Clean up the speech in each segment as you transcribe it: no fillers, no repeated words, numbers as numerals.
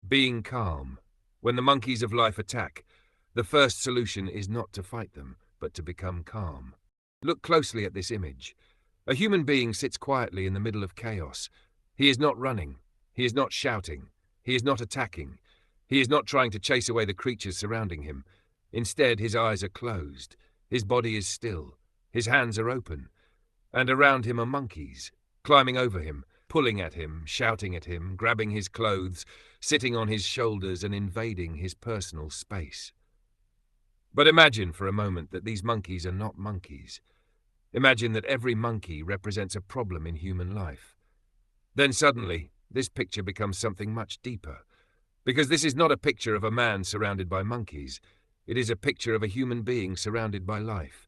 Being calm. When the monkeys of life attack, the first solution is not to fight them, but to become calm. Look closely at this image. A human being sits quietly in the middle of chaos. He is not running. He is not shouting. He is not attacking. He is not trying to chase away the creatures surrounding him. Instead, his eyes are closed. His body is still. His hands are open. And around him are monkeys, climbing over him, pulling at him, shouting at him, grabbing his clothes, sitting on his shoulders and invading his personal space. But imagine for a moment that these monkeys are not monkeys. Imagine that every monkey represents a problem in human life. Then suddenly, this picture becomes something much deeper. Because this is not a picture of a man surrounded by monkeys. It is a picture of a human being surrounded by life.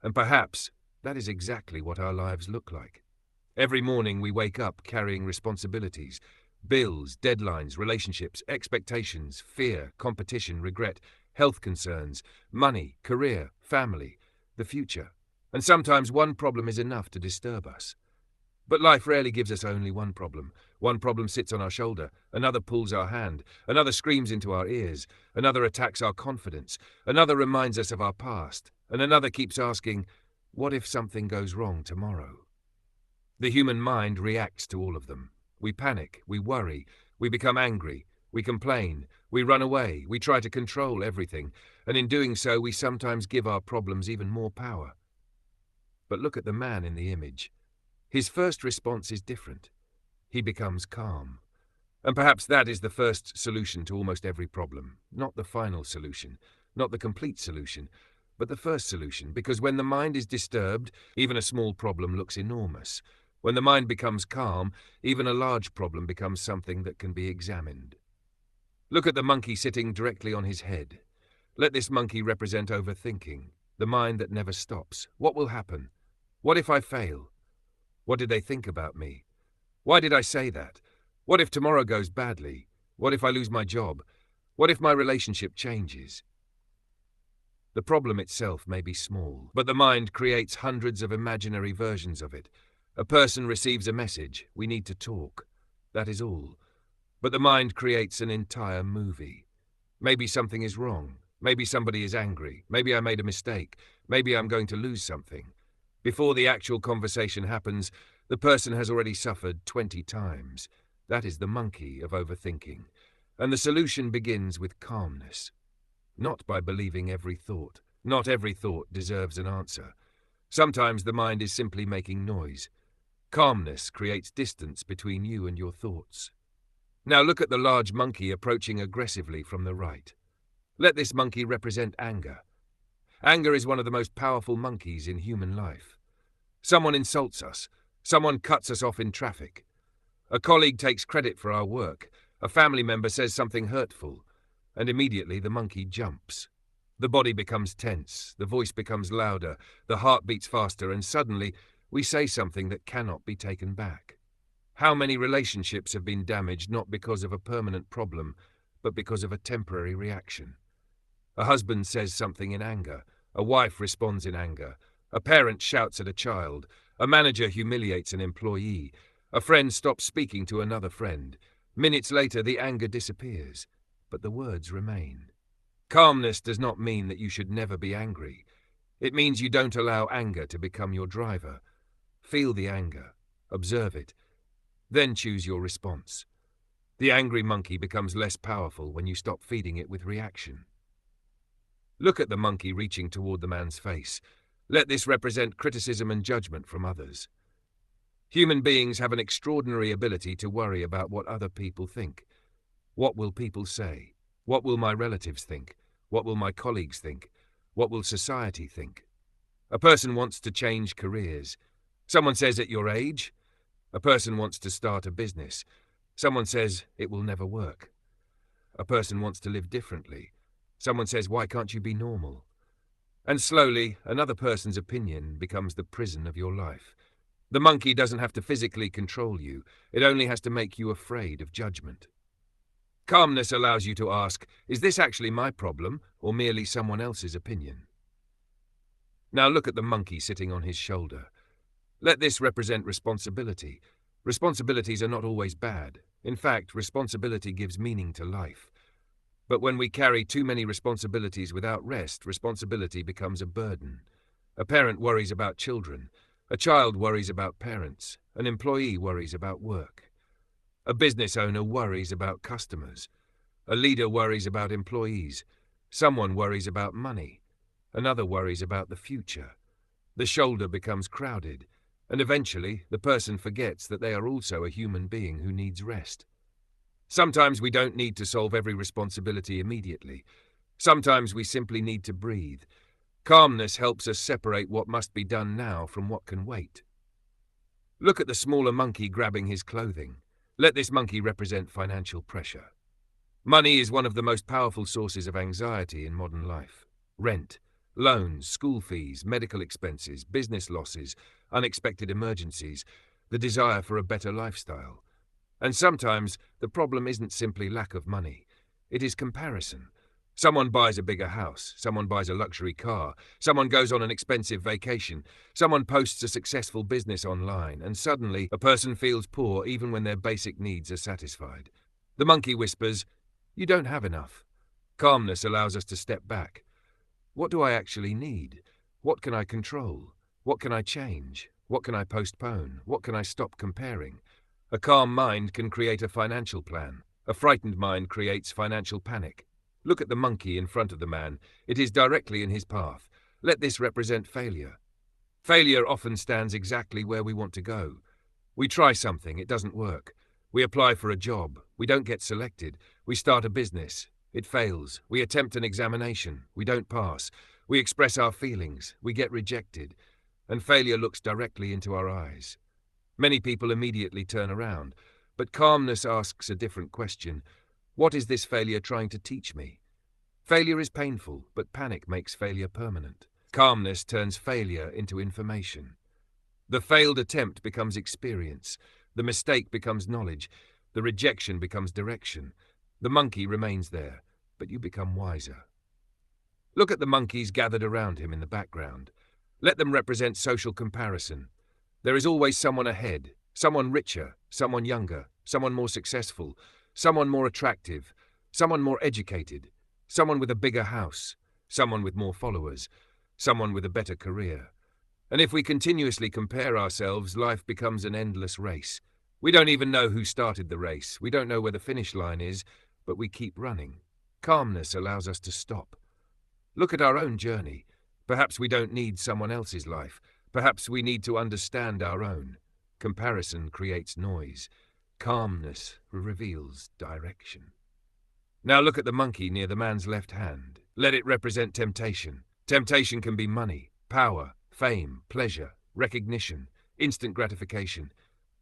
And perhaps that is exactly what our lives look like. Every morning we wake up carrying responsibilities, bills, deadlines, relationships, expectations, fear, competition, regret, health concerns, money, career, family, the future. And sometimes one problem is enough to disturb us. But life rarely gives us only one problem. One problem sits on our shoulder, another pulls our hand, another screams into our ears, another attacks our confidence, another reminds us of our past, and another keeps asking, what if something goes wrong tomorrow? The human mind reacts to all of them. We panic, we worry, we become angry, we complain, we run away, we try to control everything, and in doing so we sometimes give our problems even more power. But look at the man in the image. His first response is different. He becomes calm. And perhaps that is the first solution to almost every problem. Not the final solution, not the complete solution, but the first solution, because when the mind is disturbed, even a small problem looks enormous. When the mind becomes calm, even a large problem becomes something that can be examined. Look at the monkey sitting directly on his head. Let this monkey represent overthinking, the mind that never stops. What will happen? What if I fail? What did they think about me? Why did I say that? What if tomorrow goes badly? What if I lose my job? What if my relationship changes? The problem itself may be small, but the mind creates hundreds of imaginary versions of it. A person receives a message, we need to talk. That is all. But the mind creates an entire movie. Maybe something is wrong. Maybe somebody is angry. Maybe I made a mistake. Maybe I'm going to lose something. Before the actual conversation happens, the person has already suffered 20 times. That is the monkey of overthinking. And the solution begins with calmness. Not by believing every thought. Not every thought deserves an answer. Sometimes the mind is simply making noise. Calmness creates distance between you and your thoughts. Now look at the large monkey approaching aggressively from the right. Let this monkey represent anger. Anger is one of the most powerful monkeys in human life. Someone insults us. Someone cuts us off in traffic. A colleague takes credit for our work. A family member says something hurtful. And immediately the monkey jumps. The body becomes tense. The voice becomes louder. The heart beats faster. And suddenly we say something that cannot be taken back. How many relationships have been damaged not because of a permanent problem, but because of a temporary reaction? A husband says something in anger. A wife responds in anger. A parent shouts at a child. A manager humiliates an employee. A friend stops speaking to another friend. Minutes later, the anger disappears, but the words remain. Calmness does not mean that you should never be angry. It means you don't allow anger to become your driver. Feel the anger. Observe it. Then choose your response. The angry monkey becomes less powerful when you stop feeding it with reaction. Look at the monkey reaching toward the man's face. Let this represent criticism and judgment from others. Human beings have an extraordinary ability to worry about what other people think. What will people say? What will my relatives think? What will my colleagues think? What will society think? A person wants to change careers. Someone says at your age. A person wants to start a business. Someone says it will never work. A person wants to live differently. Someone says, why can't you be normal? And slowly, another person's opinion becomes the prison of your life. The monkey doesn't have to physically control you. It only has to make you afraid of judgment. Calmness allows you to ask, is this actually my problem or merely someone else's opinion? Now look at the monkey sitting on his shoulder. Let this represent responsibility. Responsibilities are not always bad. In fact, responsibility gives meaning to life. But when we carry too many responsibilities without rest, responsibility becomes a burden. A parent worries about children. A child worries about parents. An employee worries about work. A business owner worries about customers. A leader worries about employees. Someone worries about money. Another worries about the future. The shoulder becomes crowded, and eventually the person forgets that they are also a human being who needs rest. Sometimes we don't need to solve every responsibility immediately. Sometimes we simply need to breathe. Calmness helps us separate what must be done now from what can wait. Look at the smaller monkey grabbing his clothing. Let this monkey represent financial pressure. Money is one of the most powerful sources of anxiety in modern life. Rent, loans, school fees, medical expenses, business losses, unexpected emergencies, the desire for a better lifestyle. And sometimes the problem isn't simply lack of money. It is comparison. Someone buys a bigger house, someone buys a luxury car, someone goes on an expensive vacation, someone posts a successful business online, and suddenly a person feels poor even when their basic needs are satisfied. The monkey whispers, "You don't have enough." Calmness allows us to step back. What do I actually need? What can I control? What can I change? What can I postpone? What can I stop comparing? A calm mind can create a financial plan. A frightened mind creates financial panic. Look at the monkey in front of the man. It is directly in his path. Let this represent failure. Failure often stands exactly where we want to go. We try something, it doesn't work. We apply for a job, we don't get selected. We start a business, it fails. We attempt an examination, we don't pass. We express our feelings, we get rejected. And failure looks directly into our eyes. Many people immediately turn around, but calmness asks a different question. What is this failure trying to teach me? Failure is painful, but panic makes failure permanent. Calmness turns failure into information. The failed attempt becomes experience. The mistake becomes knowledge. The rejection becomes direction. The monkey remains there, but you become wiser. Look at the monkeys gathered around him in the background. Let them represent social comparison. There is always someone ahead, someone richer, someone younger, someone more successful, someone more attractive, someone more educated, someone with a bigger house, someone with more followers, someone with a better career. And if we continuously compare ourselves, life becomes an endless race. We don't even know who started the race. We don't know where the finish line is, but we keep running. Calmness allows us to stop. Look at our own journey. Perhaps we don't need someone else's life. Perhaps we need to understand our own. Comparison creates noise. Calmness reveals direction. Now look at the monkey near the man's left hand. Let it represent temptation. Temptation can be money, power, fame, pleasure, recognition, instant gratification.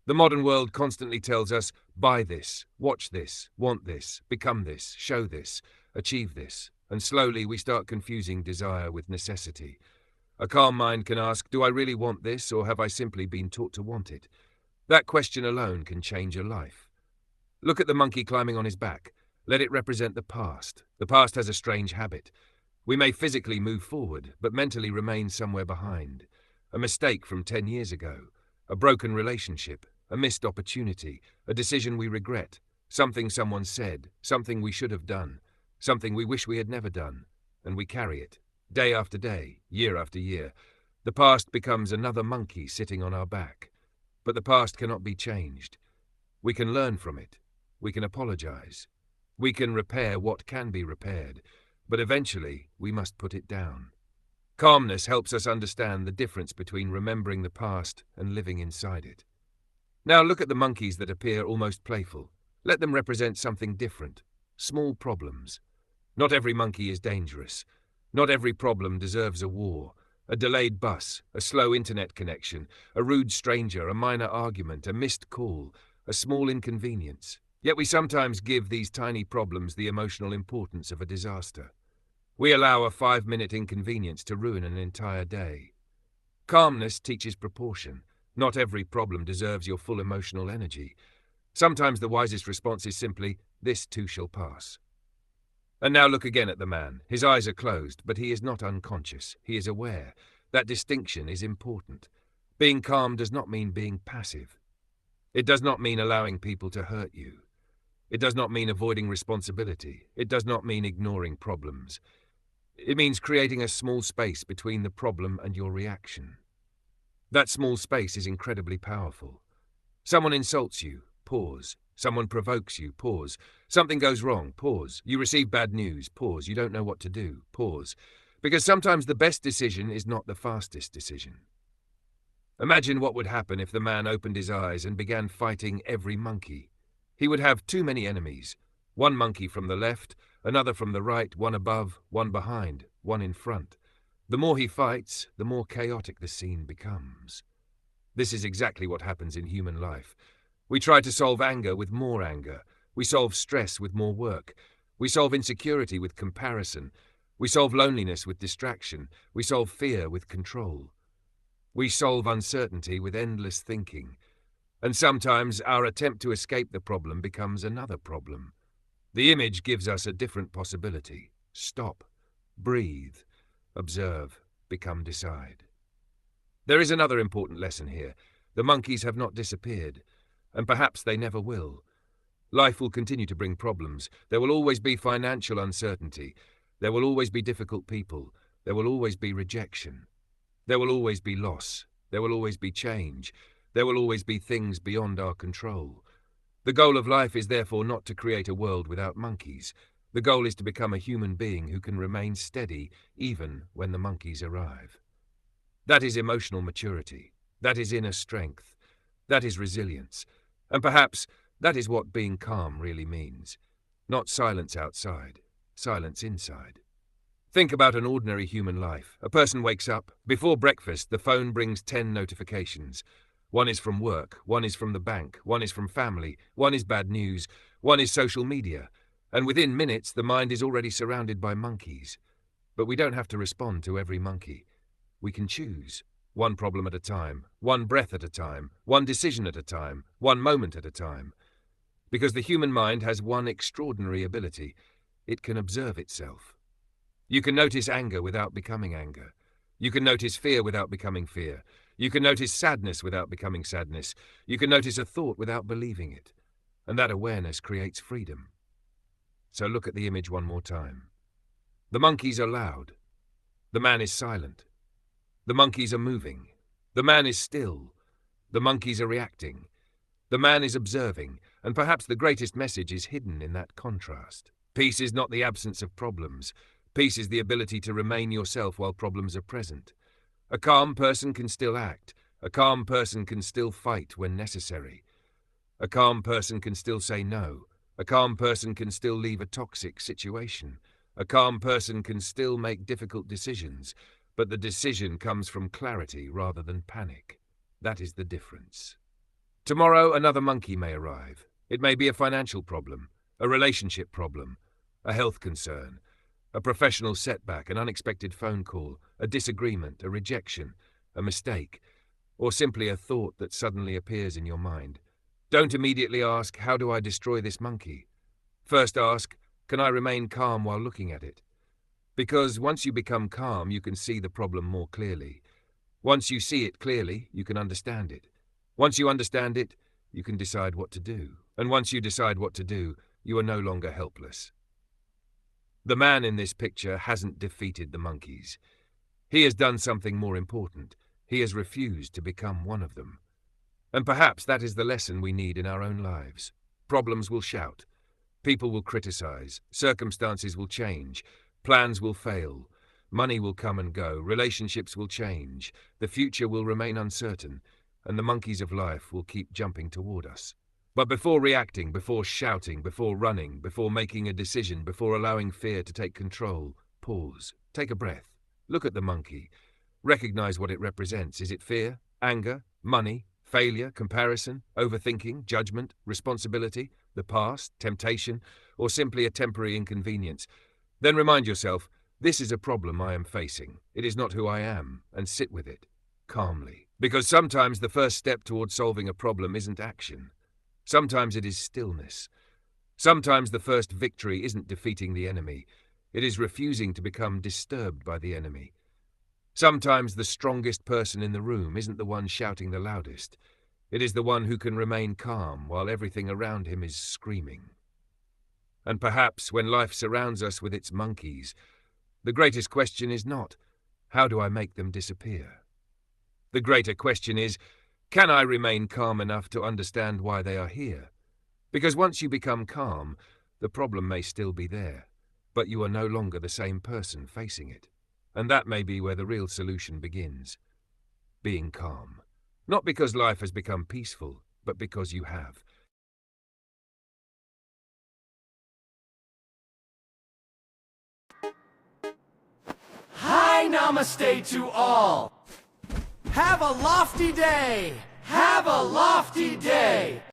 The modern world constantly tells us, buy this, watch this, want this, become this, show this, achieve this. And slowly we start confusing desire with necessity. A calm mind can ask, do I really want this, or have I simply been taught to want it? That question alone can change a life. Look at the monkey climbing on his back. Let it represent the past. The past has a strange habit. We may physically move forward, but mentally remain somewhere behind. A mistake from 10 years ago, a broken relationship, a missed opportunity, a decision we regret, something someone said, something we should have done, something we wish we had never done, and we carry it, day after day, year after year. The past becomes another monkey sitting on our back. But the past cannot be changed. We can learn from it. We can apologize. We can repair what can be repaired, but eventually we must put it down. Calmness helps us understand the difference between remembering the past and living inside it. Now look at the monkeys that appear almost playful. Let them represent something different. Small problems. Not every monkey is dangerous. Not every problem deserves a war. A delayed bus, a slow internet connection, a rude stranger, a minor argument, a missed call, a small inconvenience. Yet we sometimes give these tiny problems the emotional importance of a disaster. We allow a 5-minute inconvenience to ruin an entire day. Calmness teaches proportion. Not every problem deserves your full emotional energy. Sometimes the wisest response is simply, this too shall pass. And now look again at the man. His eyes are closed, but he is not unconscious. He is aware. That distinction is important. Being calm does not mean being passive. It does not mean allowing people to hurt you. It does not mean avoiding responsibility. It does not mean ignoring problems. It means creating a small space between the problem and your reaction. That small space is incredibly powerful. Someone insults you, pause. Someone provokes you, pause. Something goes wrong, pause. You receive bad news, pause. You don't know what to do, pause. Because sometimes the best decision is not the fastest decision. Imagine what would happen if the man opened his eyes and began fighting every monkey. He would have too many enemies. One monkey from the left, another from the right, one above, one behind, one in front. The more he fights, the more chaotic the scene becomes. This is exactly what happens in human life. We try to solve anger with more anger. We solve stress with more work. We solve insecurity with comparison. We solve loneliness with distraction. We solve fear with control. We solve uncertainty with endless thinking. And sometimes our attempt to escape the problem becomes another problem. The image gives us a different possibility. Stop, breathe, observe, become, decide. There is another important lesson here. The monkeys have not disappeared, and perhaps they never will. Life will continue to bring problems. There will always be financial uncertainty. There will always be difficult people. There will always be rejection. There will always be loss. There will always be change. There will always be things beyond our control. The goal of life is therefore not to create a world without monkeys. The goal is to become a human being who can remain steady even when the monkeys arrive. That is emotional maturity. That is inner strength. That is resilience. And perhaps that is what being calm really means. Not silence outside, silence inside. Think about an ordinary human life. A person wakes up. Before breakfast, the phone brings 10 notifications. One is from work, one is from the bank, one is from family, one is bad news, one is social media. And within minutes, the mind is already surrounded by monkeys. But we don't have to respond to every monkey. We can choose. One problem at a time, one breath at a time, one decision at a time, one moment at a time. Because the human mind has one extraordinary ability. It can observe itself. You can notice anger without becoming anger. You can notice fear without becoming fear. You can notice sadness without becoming sadness. You can notice a thought without believing it. And that awareness creates freedom. So look at the image one more time. The monkeys are loud. The man is silent. The monkeys are moving. The man is still. The monkeys are reacting. The man is observing, and perhaps the greatest message is hidden in that contrast. Peace is not the absence of problems. Peace is the ability to remain yourself while problems are present. A calm person can still act. A calm person can still fight when necessary. A calm person can still say no. A calm person can still leave a toxic situation. A calm person can still make difficult decisions, but the decision comes from clarity rather than panic. That is the difference. Tomorrow, another monkey may arrive. It may be a financial problem, a relationship problem, a health concern, a professional setback, an unexpected phone call, a disagreement, a rejection, a mistake, or simply a thought that suddenly appears in your mind. Don't immediately ask, how do I destroy this monkey? First ask, can I remain calm while looking at it? Because once you become calm, you can see the problem more clearly. Once you see it clearly, you can understand it. Once you understand it, you can decide what to do. And once you decide what to do, you are no longer helpless. The man in this picture hasn't defeated the monkeys. He has done something more important. He has refused to become one of them. And perhaps that is the lesson we need in our own lives. Problems will shout. People will criticize. Circumstances will change. Plans will fail. Money will come and go. Relationships will change. The future will remain uncertain. And the monkeys of life will keep jumping toward us. But before reacting, before shouting, before running, before making a decision, before allowing fear to take control, pause, take a breath, look at the monkey, recognize what it represents. Is it fear, anger, money, failure, comparison, overthinking, judgment, responsibility, the past, temptation, or simply a temporary inconvenience? Then remind yourself, this is a problem I am facing. It is not who I am, and sit with it, calmly. Because sometimes the first step towards solving a problem isn't action. Sometimes it is stillness. Sometimes the first victory isn't defeating the enemy. It is refusing to become disturbed by the enemy. Sometimes the strongest person in the room isn't the one shouting the loudest. It is the one who can remain calm while everything around him is screaming. And perhaps when life surrounds us with its monkeys, the greatest question is not, how do I make them disappear? The greater question is, can I remain calm enough to understand why they are here? Because once you become calm, the problem may still be there, but you are no longer the same person facing it. And that may be where the real solution begins. Being calm. Not because life has become peaceful, but because you have. Hi, namaste to all. Have a lofty day. Have a lofty day.